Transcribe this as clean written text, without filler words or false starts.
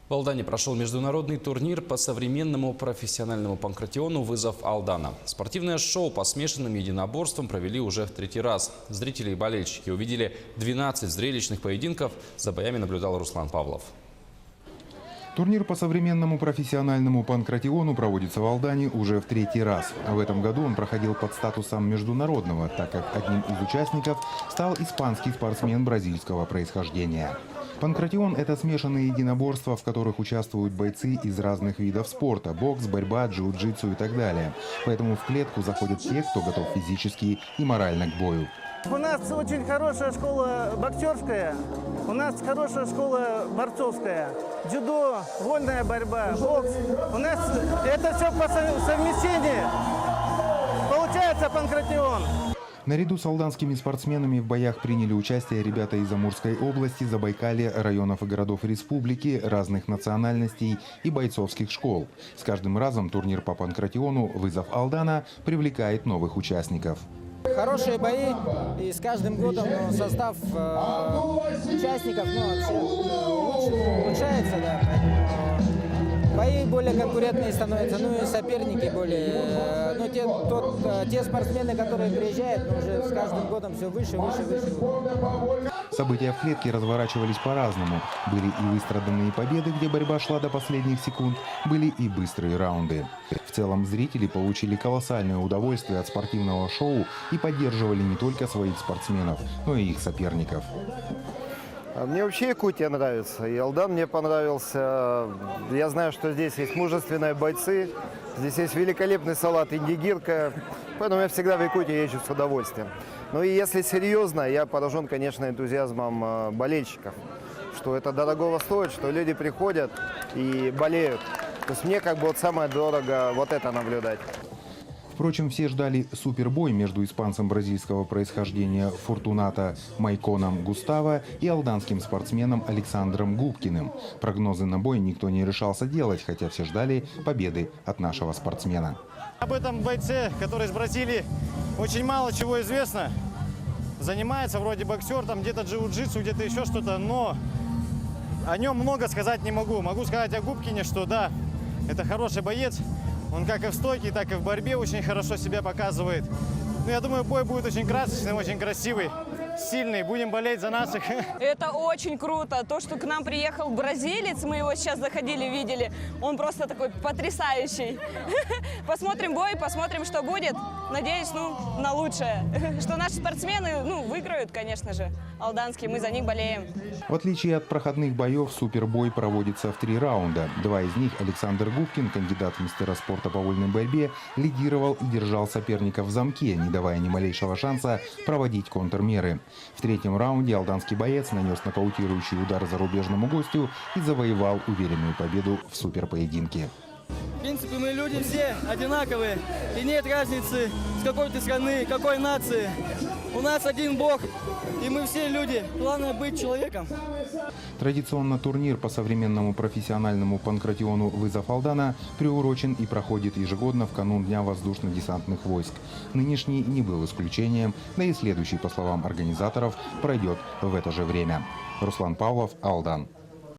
В Алдане прошел международный турнир по современному профессиональному панкратиону «Вызов Алдана». Спортивное шоу по смешанным единоборствам провели уже в третий раз. Зрители и болельщики увидели 12 зрелищных поединков. За боями наблюдал Руслан Павлов. Турнир по современному профессиональному панкратиону проводится в Алдане уже в третий раз. В этом году он проходил под статусом международного, так как одним из участников стал испанский спортсмен бразильского происхождения. Панкратион – это смешанные единоборства, в которых участвуют бойцы из разных видов спорта – бокс, борьба, джиу-джитсу и так далее. Поэтому в клетку заходят те, кто готов физически и морально к бою. У нас очень хорошая школа боксерская, у нас хорошая школа борцовская, дзюдо, вольная борьба, бокс. У нас это все по совмещению. Получается панкратион. Наряду с алданскими спортсменами в боях приняли участие ребята из Амурской области, Забайкалья, районов и городов республики, разных национальностей и бойцовских школ. С каждым разом турнир по панкратиону «Вызов Алдана» привлекает новых участников. Хорошие бои, и с каждым годом состав участников улучшается. Да. Бои более конкурентные становятся, и соперники более. Те спортсмены, которые приезжают, уже с каждым годом все выше. События в клетке разворачивались по-разному. Были и выстраданные победы, где борьба шла до последних секунд, были и быстрые раунды. В целом зрители получили колоссальное удовольствие от спортивного шоу и поддерживали не только своих спортсменов, но и их соперников. Мне вообще Якутия нравится, и Алдан мне понравился. Я знаю, что здесь есть мужественные бойцы, здесь есть великолепный салат индигирка, поэтому я всегда в Якутии езжу с удовольствием. Ну и если серьезно, я поражен, конечно, энтузиазмом болельщиков, что это дорогого стоит, что люди приходят и болеют. То есть мне самое дорого вот это наблюдать. Впрочем, все ждали супербой между испанцем бразильского происхождения Фортунато Майконом Густаво и алданским спортсменом Александром Губкиным. Прогнозы на бой никто не решался делать, хотя все ждали победы от нашего спортсмена. Об этом бойце, который из Бразилии, очень мало чего известно. Занимается вроде боксер, там где-то джиу-джитсу, где-то еще что-то, но о нем много сказать не могу. Могу сказать о Губкине, что да, это хороший боец. Он как и в стойке, так и в борьбе очень хорошо себя показывает. Я думаю, бой будет очень красочный, очень красивый, сильный. Будем болеть за наших. Это очень круто. То, что к нам приехал бразилец, мы его сейчас заходили, видели, он просто такой потрясающий. Посмотрим бой, посмотрим, что будет. Надеюсь, на лучшее. Что наши спортсмены, выиграют, конечно же, алданские, мы за них болеем. В отличие от проходных боев, супербой проводится в 3 раунда. 2 из них Александр Губкин, кандидат в мастера спорта по вольной борьбе, лидировал и держал соперника в замке, не давая ни малейшего шанса проводить контрмеры. В 3-м раунде алданский боец нанес нокаутирующий удар зарубежному гостю и завоевал уверенную победу в суперпоединке. В принципе, мы люди все одинаковые, и нет разницы, с какой ты страны, какой нации. У нас один Бог, и мы все люди. Главное быть человеком. Традиционно турнир по современному профессиональному панкратиону «Вызов Алдана» приурочен и проходит ежегодно в канун Дня воздушно-десантных войск. Нынешний не был исключением, да и следующий, по словам организаторов, пройдет в это же время. Руслан Павлов, Алдан.